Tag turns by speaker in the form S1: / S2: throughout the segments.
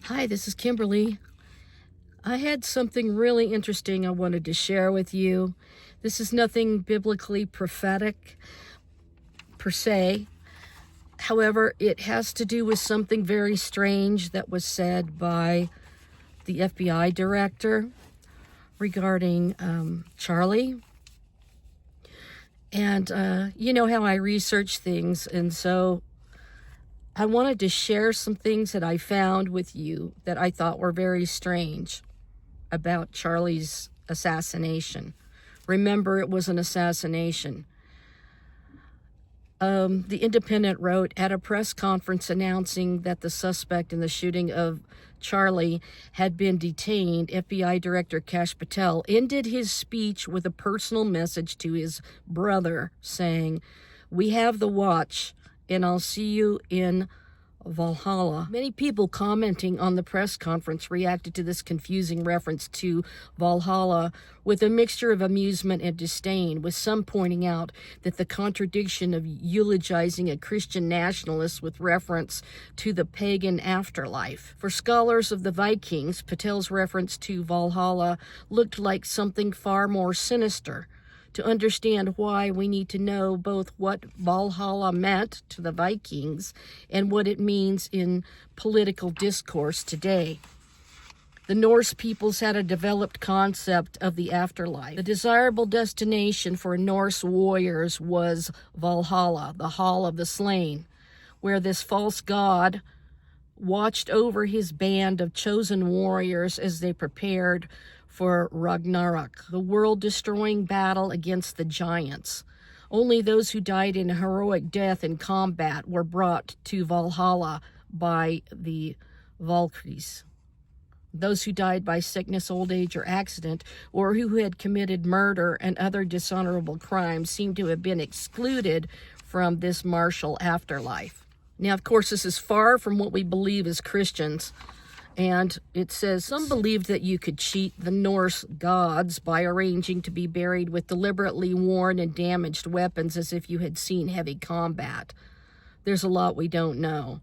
S1: Hi, this is Kimberly. I had something really interesting I wanted to share with you. This is nothing biblically prophetic per se. However, it has to do with something very strange that was said by the FBI director regarding Charlie. And you know how I research things, and so I wanted to share some things that I found with you that I thought were very strange about Charlie's assassination. Remember, it was an assassination. The Independent wrote, at a press conference announcing that the suspect in the shooting of Charlie had been detained, FBI Director Kash Patel ended his speech with a personal message to his brother saying, "We have the watch, and I'll see you in Valhalla." Many people commenting on the press conference reacted to this confusing reference to Valhalla with a mixture of amusement and disdain, with some pointing out that the contradiction of eulogizing a Christian nationalist with reference to the pagan afterlife. For scholars of the Vikings, Patel's reference to Valhalla looked like something far more sinister. To understand why, we need to know both what Valhalla meant to the Vikings and what it means in political discourse today. The Norse peoples had a developed concept of the afterlife. The desirable destination for Norse warriors was Valhalla, the Hall of the Slain, where this false god watched over his band of chosen warriors as they prepared for Ragnarok, the world-destroying battle against the giants. Only those who died in heroic death in combat were brought to Valhalla by the Valkyries. Those who died by sickness, old age, or accident, or who had committed murder and other dishonorable crimes, seem to have been excluded from this martial afterlife. Now, of course, this is far from what we believe as Christians. And it says, some believed that you could cheat the Norse gods by arranging to be buried with deliberately worn and damaged weapons as if you had seen heavy combat. There's a lot we don't know.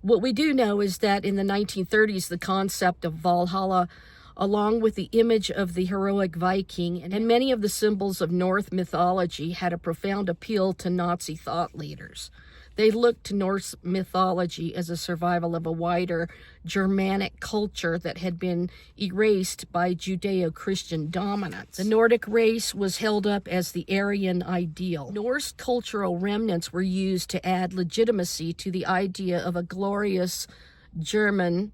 S1: What we do know is that in the 1930s, the concept of Valhalla, along with the image of the heroic Viking and many of the symbols of Norse mythology, had a profound appeal to Nazi thought leaders. They looked to Norse mythology as a survival of a wider Germanic culture that had been erased by Judeo-Christian dominance. The Nordic race was held up as the Aryan ideal. Norse cultural remnants were used to add legitimacy to the idea of a glorious German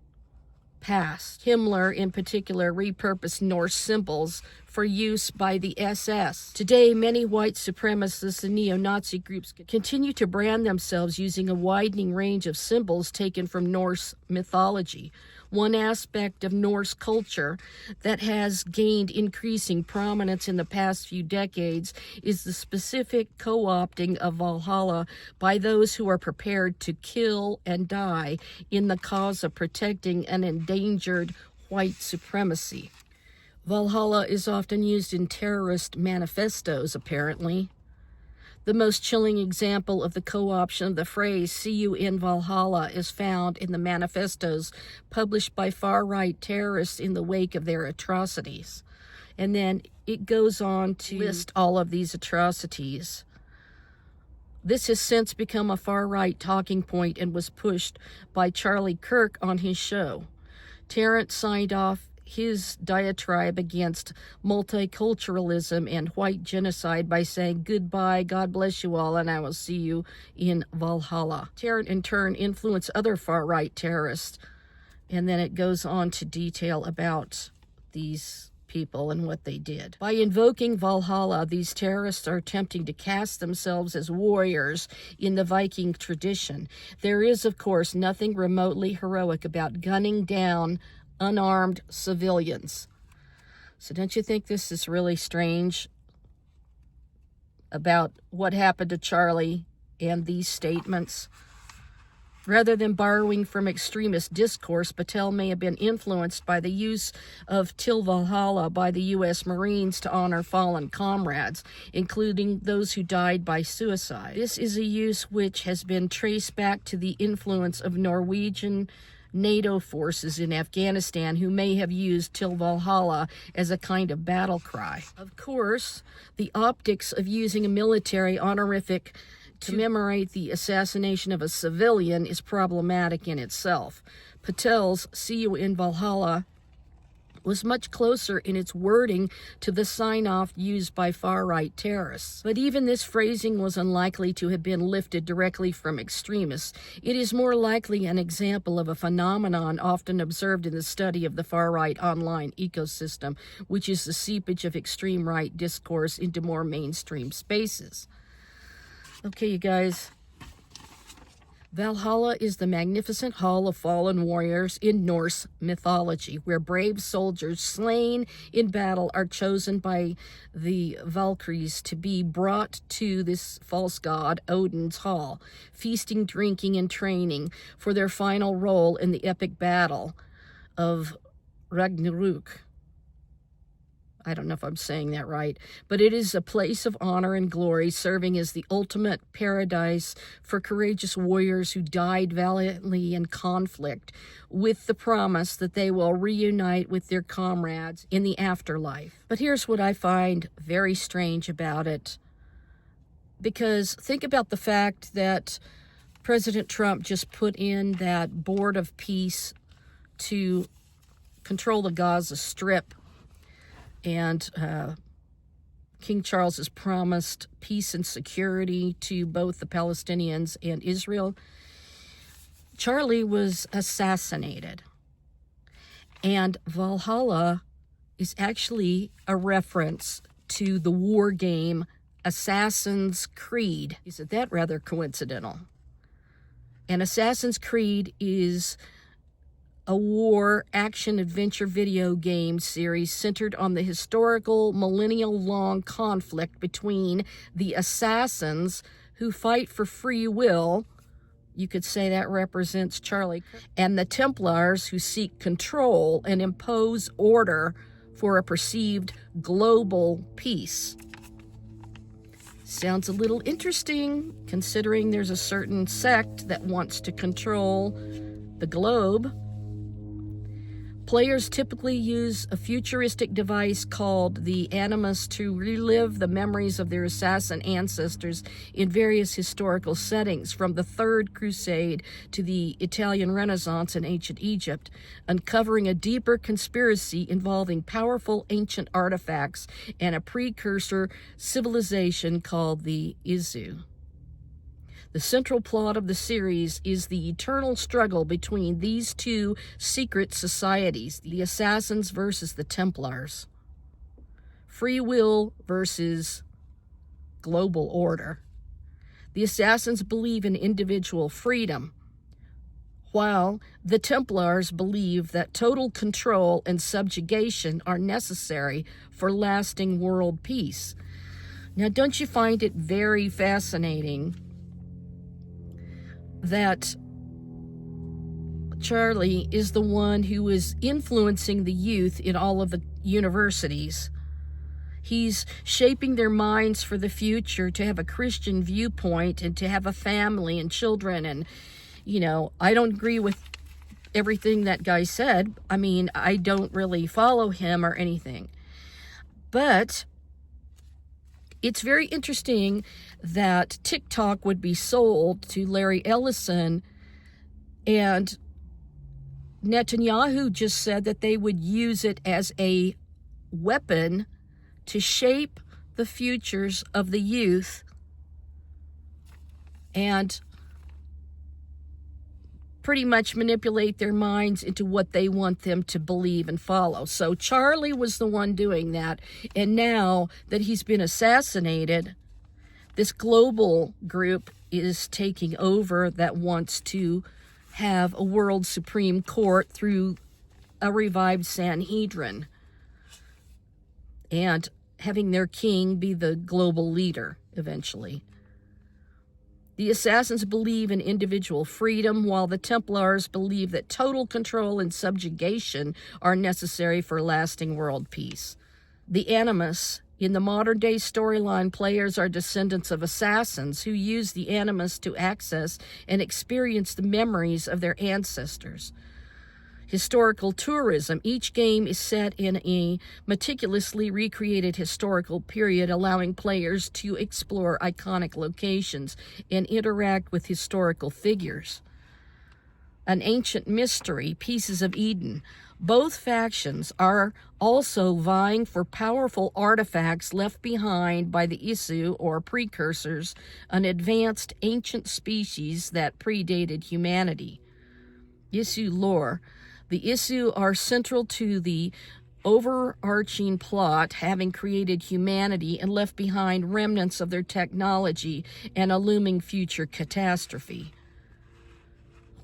S1: past. Himmler, in particular, repurposed Norse symbols for use by the SS. Today, many white supremacists and neo-Nazi groups continue to brand themselves using a widening range of symbols taken from Norse mythology. One aspect of Norse culture that has gained increasing prominence in the past few decades is the specific co-opting of Valhalla by those who are prepared to kill and die in the cause of protecting an endangered white supremacy. Valhalla is often used in terrorist manifestos, apparently. The most chilling example of the co-option of the phrase, "see you in Valhalla," is found in the manifestos published by far-right terrorists in the wake of their atrocities. And then it goes on to list all of these atrocities. This has since become a far-right talking point and was pushed by Charlie Kirk on his show. Terrence signed off his diatribe against multiculturalism and white genocide by saying, "Goodbye, God bless you all, and I will see you in Valhalla." Terrence, in turn, influenced other far-right terrorists, and then it goes on to detail about these people and what they did. By invoking Valhalla, these terrorists are attempting to cast themselves as warriors in the Viking tradition. There is, of course, nothing remotely heroic about gunning down unarmed civilians. So don't you think this is really strange about what happened to Charlie and these statements? Rather than borrowing from extremist discourse, Patel may have been influenced by the use of Till Valhalla by the U.S. Marines to honor fallen comrades, including those who died by suicide. This is a use which has been traced back to the influence of Norwegian NATO forces in Afghanistan who may have used Till Valhalla as a kind of battle cry. Of course, the optics of using a military honorific to commemorate the assassination of a civilian is problematic in itself. Patel's "See You in Valhalla" was much closer in its wording to the sign-off used by far-right terrorists. But even this phrasing was unlikely to have been lifted directly from extremists. It is more likely an example of a phenomenon often observed in the study of the far-right online ecosystem, which is the seepage of extreme right discourse into more mainstream spaces. Okay, you guys. Valhalla is the magnificent hall of fallen warriors in Norse mythology, where brave soldiers slain in battle are chosen by the Valkyries to be brought to this false god Odin's hall, feasting, drinking, and training for their final role in the epic battle of Ragnarök. I don't know if I'm saying that right, but it is a place of honor and glory, serving as the ultimate paradise for courageous warriors who died valiantly in conflict, with the promise that they will reunite with their comrades in the afterlife. But here's what I find very strange about it, because think about the fact that President Trump just put in that board of peace to control the Gaza Strip. And King Charles has promised peace and security to both the Palestinians and Israel. Charlie was assassinated. And Valhalla is actually a reference to the war game Assassin's Creed. Isn't that rather coincidental? And Assassin's Creed is a war action-adventure video game series centered on the historical millennial-long conflict between the assassins who fight for free will, you could say that represents Charlie, and the Templars who seek control and impose order for a perceived global peace. Sounds a little interesting, considering there's a certain sect that wants to control the globe. Players typically use a futuristic device called the Animus to relive the memories of their assassin ancestors in various historical settings, from the Third Crusade to the Italian Renaissance in ancient Egypt, uncovering a deeper conspiracy involving powerful ancient artifacts and a precursor civilization called the Izu. The central plot of the series is the eternal struggle between these two secret societies, the Assassins versus the Templars. Free will versus global order. The Assassins believe in individual freedom, while the Templars believe that total control and subjugation are necessary for lasting world peace. Now, don't you find it very fascinating that Charlie is the one who is influencing the youth in all of the universities? He's shaping their minds for the future to have a Christian viewpoint and to have a family and children. And, you know, I don't agree with everything that guy said. I mean, I don't really follow him or anything. But it's very interesting that TikTok would be sold to Larry Ellison, and Netanyahu just said that they would use it as a weapon to shape the futures of the youth and pretty much manipulate their minds into what they want them to believe and follow. So Charlie was the one doing that, and now that he's been assassinated, this global group is taking over that wants to have a world Supreme Court through a revived Sanhedrin and having their king be the global leader eventually. The Assassins believe in individual freedom, while the Templars believe that total control and subjugation are necessary for lasting world peace. The Animus. In the modern-day storyline, players are descendants of assassins who use the Animus to access and experience the memories of their ancestors. Historical tourism. Each game is set in a meticulously recreated historical period, allowing players to explore iconic locations and interact with historical figures. An ancient mystery, Pieces of Eden. Both factions are also vying for powerful artifacts left behind by the Isu, or precursors, an advanced ancient species that predated humanity. Isu lore. The Isu are central to the overarching plot, having created humanity and left behind remnants of their technology and a looming future catastrophe.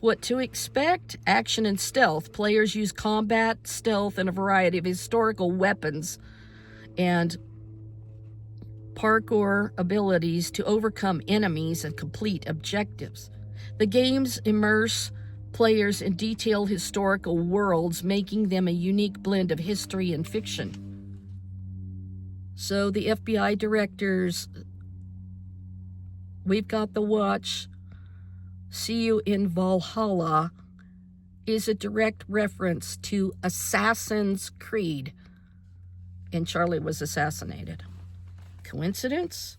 S1: What to expect? Action and stealth. Players use combat, stealth, and a variety of historical weapons and parkour abilities to overcome enemies and complete objectives. The games immerse players in detailed historical worlds, making them a unique blend of history and fiction. So the FBI directors, we've got the watch, See You in Valhalla, is a direct reference to Assassin's Creed, and Charlie was assassinated. Coincidence?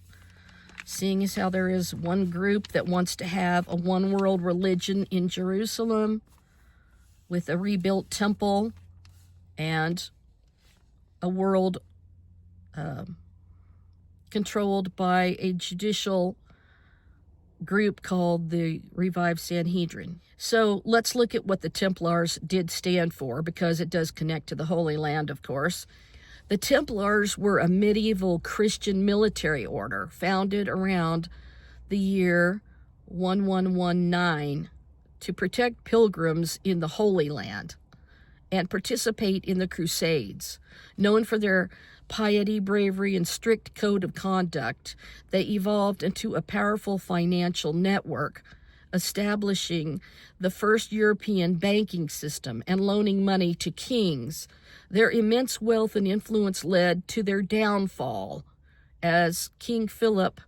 S1: Seeing as how there is one group that wants to have a one-world religion in Jerusalem with a rebuilt temple and a world controlled by a judicial group called the Revived Sanhedrin. So let's look at what the Templars did stand for, because it does connect to the Holy Land, of course. The Templars were a medieval Christian military order founded around the year 1119 to protect pilgrims in the Holy Land and participate in the Crusades. Known for their piety, bravery, and strict code of conduct, they evolved into a powerful financial network, establishing the first European banking system and loaning money to kings. Their immense wealth and influence led to their downfall, as King Philip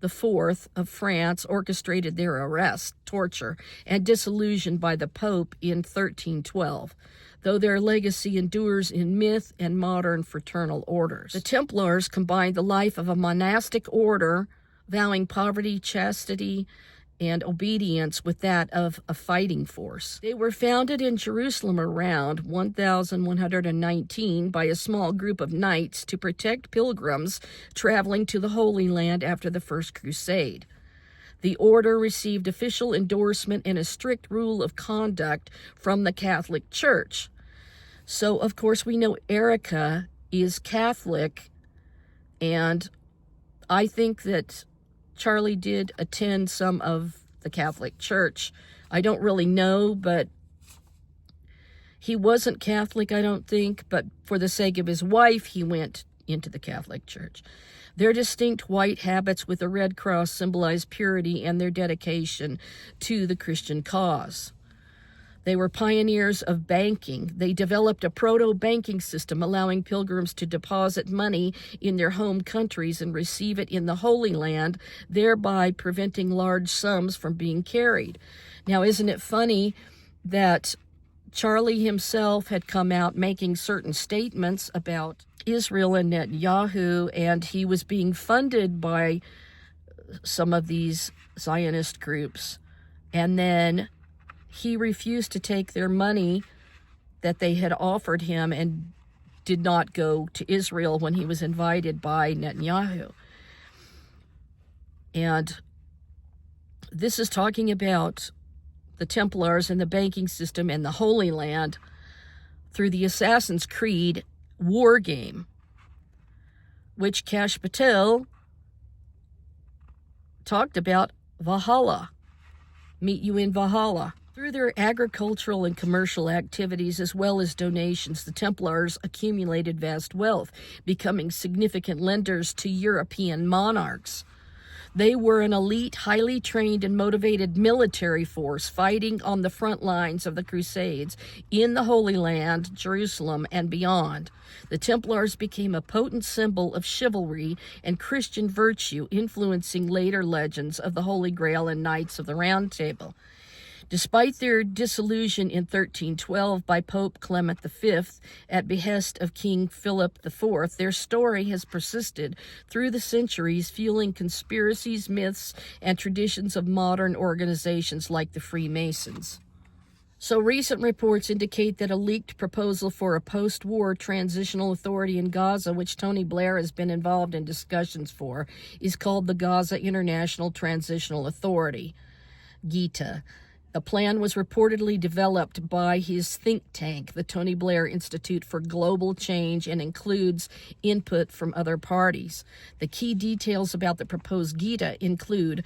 S1: IV of France orchestrated their arrest, torture, and dissolution by the Pope in 1312, though their legacy endures in myth and modern fraternal orders. The Templars combined the life of a monastic order, vowing poverty, chastity, and obedience with that of a fighting force. They were founded in Jerusalem around 1119 by a small group of knights to protect pilgrims traveling to the Holy Land after the First Crusade. The order received official endorsement and a strict rule of conduct from the Catholic Church. So, of course, we know Erica is Catholic, and I think that Charlie did attend some of the Catholic Church. I don't really know, but he wasn't Catholic, I don't think, but for the sake of his wife, he went into the Catholic Church. Their distinct white habits with a red cross symbolize purity and their dedication to the Christian cause. They were pioneers of banking. They developed a proto-banking system allowing pilgrims to deposit money in their home countries and receive it in the Holy Land, thereby preventing large sums from being carried. Now, isn't it funny that Charlie himself had come out making certain statements about Israel and Netanyahu, and he was being funded by some of these Zionist groups, and then he refused to take their money that they had offered him and did not go to Israel when he was invited by Netanyahu. And this is talking about the Templars and the banking system and the Holy Land through the Assassin's Creed war game, which Kash Patel talked about Valhalla. Meet you in Valhalla. Through their agricultural and commercial activities, as well as donations, the Templars accumulated vast wealth, becoming significant lenders to European monarchs. They were an elite, highly trained and motivated military force fighting on the front lines of the Crusades in the Holy Land, Jerusalem, and beyond. The Templars became a potent symbol of chivalry and Christian virtue, influencing later legends of the Holy Grail and Knights of the Round Table. Despite their dissolution in 1312 by Pope Clement V at behest of King Philip IV, their story has persisted through the centuries, fueling conspiracies, myths, and traditions of modern organizations like the Freemasons. So recent reports indicate that a leaked proposal for a post-war transitional authority in Gaza, which Tony Blair has been involved in discussions for, is called the Gaza International Transitional Authority, GITA. The plan was reportedly developed by his think tank, the Tony Blair Institute for Global Change, and includes input from other parties. The key details about the proposed GITA include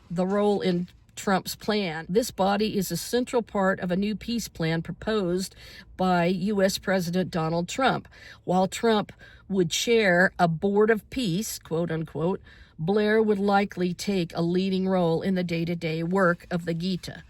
S1: the role in Trump's plan. This body is a central part of a new peace plan proposed by U.S. President Donald Trump. While Trump would chair a board of peace, quote unquote, Blair would likely take a leading role in the day-to-day work of the GITA.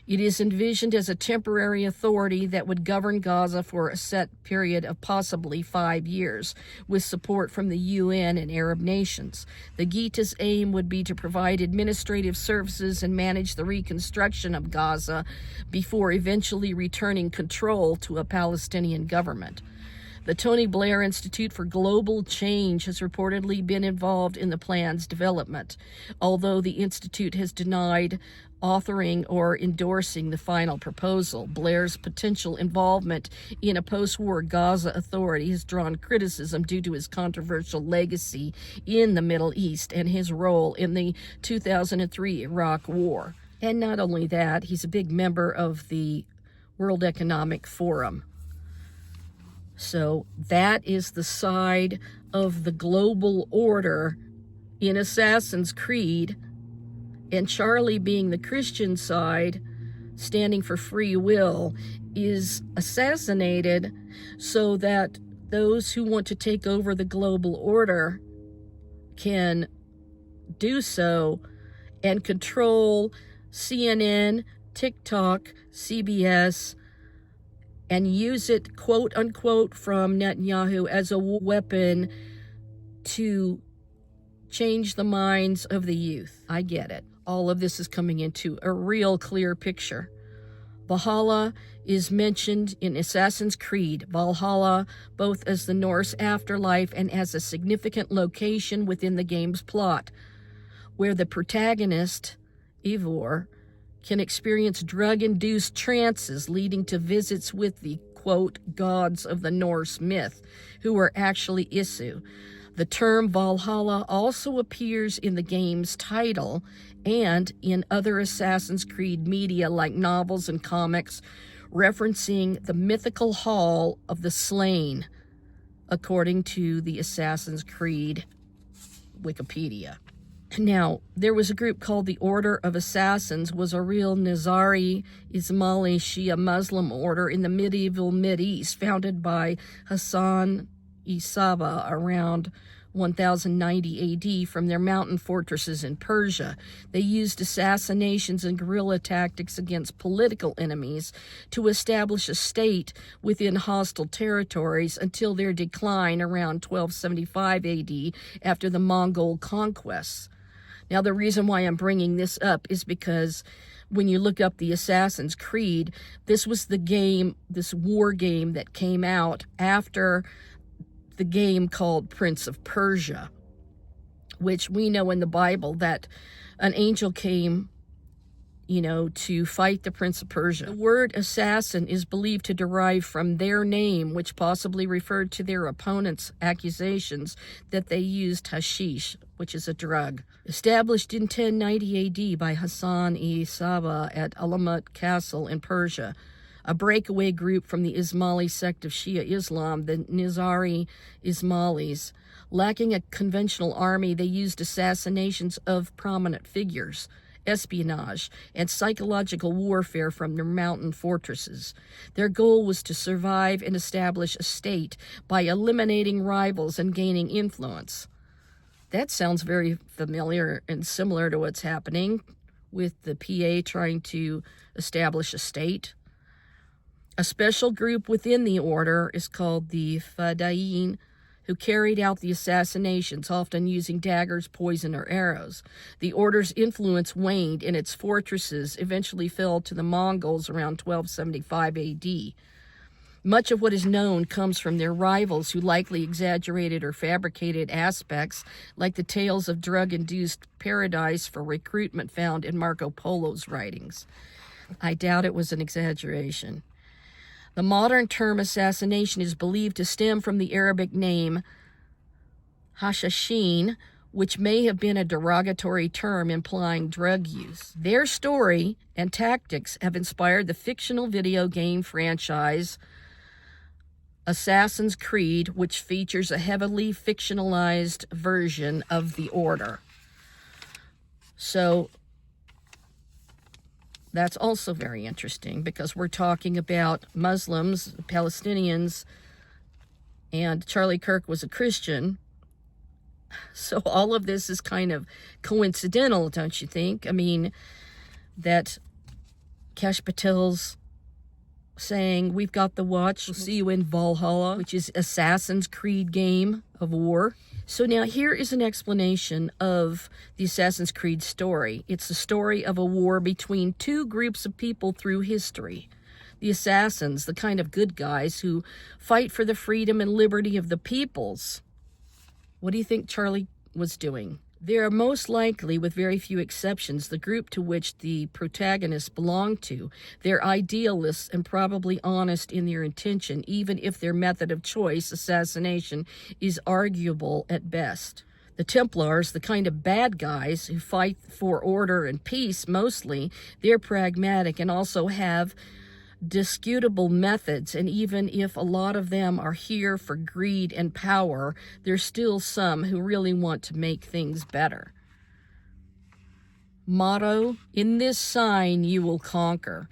S1: It is envisioned as a temporary authority that would govern Gaza for a set period of possibly 5 years, with support from the UN and Arab nations. The GITA's aim would be to provide administrative services and manage the reconstruction of Gaza before eventually returning control to a Palestinian government. The Tony Blair Institute for Global Change has reportedly been involved in the plan's development, although the institute has denied authoring or endorsing the final proposal. Blair's potential involvement in a post-war Gaza authority has drawn criticism due to his controversial legacy in the Middle East and his role in the 2003 Iraq War. And not only that, he's a big member of the World Economic Forum. So that is the side of the global order in Assassin's Creed, and Charlie, being the Christian side, standing for free will, is assassinated so that those who want to take over the global order can do so and control CNN, TikTok, CBS, and use it, quote unquote, from Netanyahu as a weapon to change the minds of the youth. I get it. All of this is coming into a real clear picture. Valhalla is mentioned in Assassin's Creed. Valhalla, both as the Norse afterlife and as a significant location within the game's plot, where the protagonist, Eivor, can experience drug-induced trances leading to visits with the, quote, gods of the Norse myth, who are actually Isu. The term Valhalla also appears in the game's title and in other Assassin's Creed media like novels and comics, referencing the mythical Hall of the Slain, according to the Assassin's Creed Wikipedia. Now, there was a group called the Order of Assassins, was a real Nizari Ismaili Shia Muslim order in the medieval Mideast, founded by Hassan Isaba around 1090 AD from their mountain fortresses in Persia. They used assassinations and guerrilla tactics against political enemies to establish a state within hostile territories until their decline around 1275 AD after the Mongol conquests. Now, the reason why I'm bringing this up is because when you look up the Assassin's Creed, this was the game, this war game that came out after the game called Prince of Persia, which we know in the Bible that an angel came, to fight the Prince of Persia. The word assassin is believed to derive from their name, which possibly referred to their opponents' accusations that they used hashish, which is a drug. Established in 1090 AD by Hassan-i Saba at Alamut Castle in Persia, a breakaway group from the Ismaili sect of Shia Islam, the Nizari Ismailis. Lacking a conventional army, they used assassinations of prominent figures, espionage, and psychological warfare from their mountain fortresses. Their goal was to survive and establish a state by eliminating rivals and gaining influence. That sounds very familiar and similar to what's happening with the PA trying to establish a state. A special group within the order is called the Fadayin, who carried out the assassinations, often using daggers, poison, or arrows. The order's influence waned, and its fortresses eventually fell to the Mongols around 1275 AD. Much of what is known comes from their rivals, who likely exaggerated or fabricated aspects, like the tales of drug-induced paradise for recruitment found in Marco Polo's writings. I doubt it was an exaggeration. The modern term assassination is believed to stem from the Arabic name hashashin, which may have been a derogatory term implying drug use. Their story and tactics have inspired the fictional video game franchise Assassin's Creed, which features a heavily fictionalized version of the order. So that's also very interesting, because we're talking about Muslims, Palestinians, and Charlie Kirk was a Christian. So all of this is kind of coincidental, don't you think? I mean, that Kash Patel's saying, we've got the watch, we'll see you in Valhalla, which is Assassin's Creed game of war. So now here is an explanation of the Assassin's Creed story. It's the story of a war between two groups of people through history. The assassins, the kind of good guys who fight for the freedom and liberty of the peoples. What do you think Charlie was doing? They are most likely, with very few exceptions, the group to which the protagonists belong to. They're idealists and probably honest in their intention, even if their method of choice, assassination, is arguable at best. The Templars, the kind of bad guys who fight for order and peace mostly, they're pragmatic and also have disputable methods, and even if a lot of them are here for greed and power, there's still some who really want to make things better. Motto, in this sign you will conquer.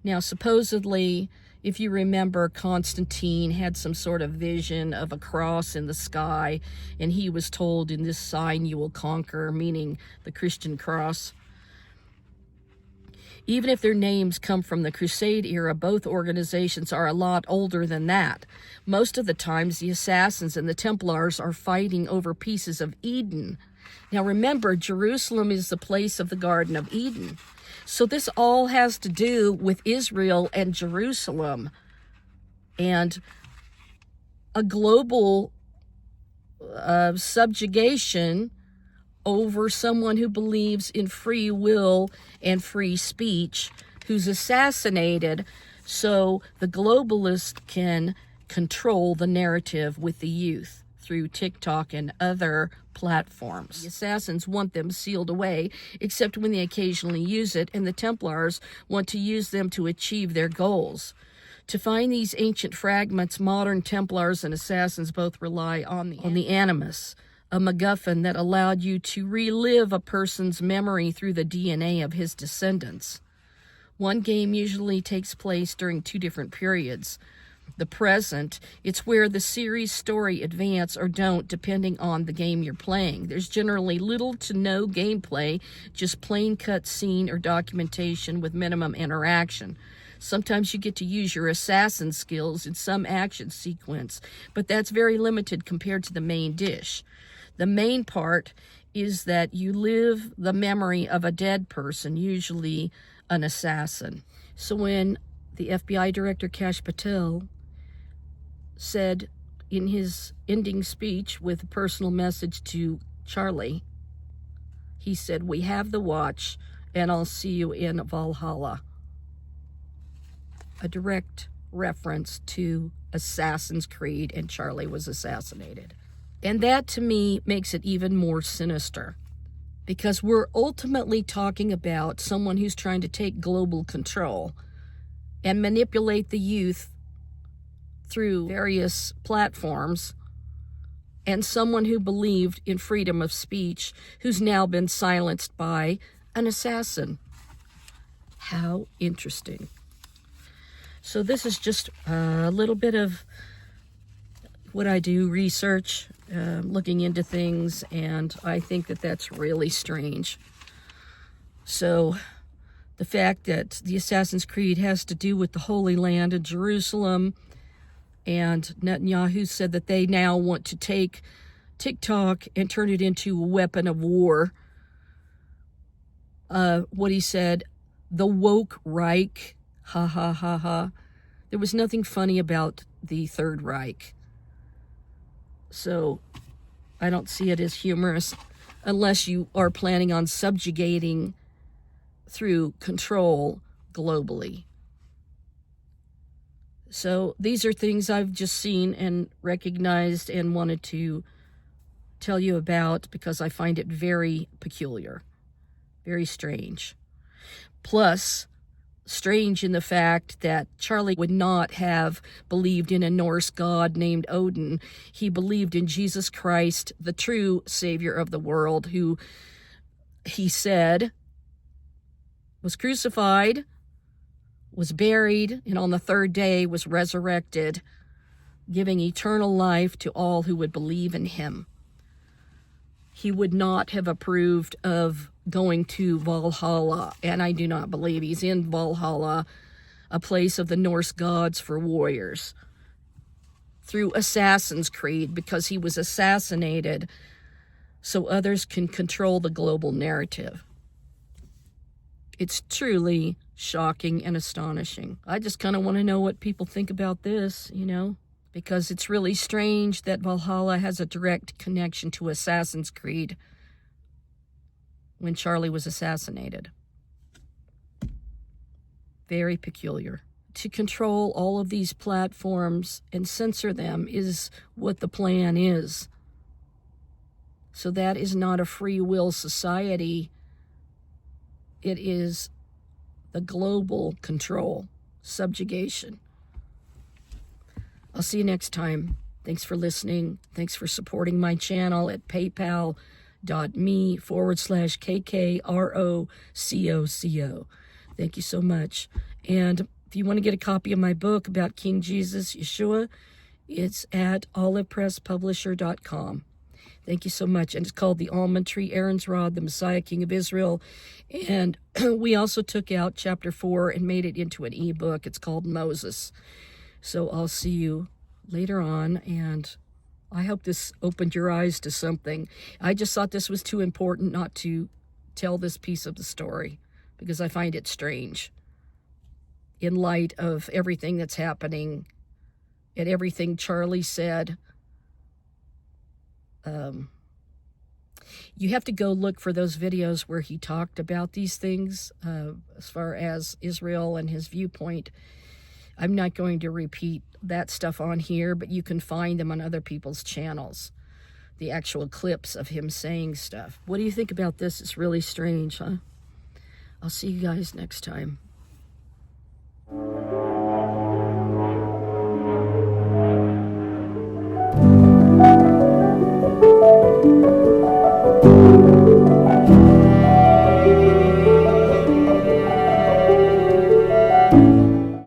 S1: Now, supposedly, if you remember, Constantine had some sort of vision of a cross in the sky, and he was told, in this sign you will conquer, meaning the Christian cross. Even if their names come from the Crusade era, both organizations are a lot older than that. Most of the times, the Assassins and the Templars are fighting over pieces of Eden. Now remember, Jerusalem is the place of the Garden of Eden. So this all has to do with Israel and Jerusalem and a global subjugation over someone who believes in free will and free speech, who's assassinated, so the globalist can control the narrative with the youth through TikTok and other platforms. The assassins want them sealed away, except when they occasionally use it, and the Templars want to use them to achieve their goals. To find these ancient fragments, modern Templars and assassins both rely on the animus, a MacGuffin that allowed you to relive a person's memory through the DNA of his descendants. One game usually takes place during two different periods. The present, it's where the series story advance or don't depending on the game you're playing. There's generally little to no gameplay, just plain cutscene or documentation with minimum interaction. Sometimes you get to use your assassin skills in some action sequence, but that's very limited compared to the main dish. The main part is that you live the memory of a dead person, usually an assassin. So when the FBI director Kash Patel said in his ending speech with a personal message to Charlie, he said, "We have the watch, and I'll see you in Valhalla." A direct reference to Assassin's Creed, and Charlie was assassinated. And that, to me, makes it even more sinister, because we're ultimately talking about someone who's trying to take global control and manipulate the youth through various platforms, and someone who believed in freedom of speech who's now been silenced by an assassin. How interesting. So this is just a little bit of what I do, research, looking into things, and I think that that's really strange. So the fact that the Assassin's Creed has to do with the Holy Land and Jerusalem, And Netanyahu said that they now want to take TikTok and turn it into a weapon of war. What he said, the woke Reich, ha ha ha ha. There was nothing funny about the Third Reich. So I don't see it as humorous unless you are planning on subjugating through control globally. So these are things I've just seen and recognized and wanted to tell you about because I find it very peculiar, very strange. Plus, strange in the fact that Charlie would not have believed in a Norse god named Odin. He believed in Jesus Christ, the true Savior of the world, who he said was crucified, was buried, and on the third day was resurrected, giving eternal life to all who would believe in him. He would not have approved of going to Valhalla, and I do not believe he's in Valhalla, a place of the Norse gods for warriors, through Assassin's Creed, because he was assassinated so others can control the global narrative. It's truly shocking and astonishing. I just kind of want to know what people think about this, because it's really strange that Valhalla has a direct connection to Assassin's Creed when Charlie was assassinated. Very peculiar. To control all of these platforms and censor them is what the plan is. So that is not a free will society. It is the global control, subjugation. I'll see you next time. Thanks for listening. Thanks for supporting my channel at paypal.me/KKROCOCO. Thank you so much. And if you want to get a copy of my book about King Jesus, Yeshua, it's at olivepresspublisher.com. Thank you so much. And it's called The Almond Tree, Aaron's Rod, the Messiah, King of Israel. And we also took out chapter 4 and made it into an ebook. It's called Moses. So I'll see you later on, and I hope this opened your eyes to something. I just thought this was too important not to tell this piece of the story because I find it strange in light of everything that's happening and everything Charlie said. You have to go look for those videos where he talked about these things as far as Israel and his viewpoint. I'm not going to repeat that stuff on here, but you can find them on other people's channels, the actual clips of him saying stuff. What do you think about this? It's really strange, huh? I'll see you guys next time.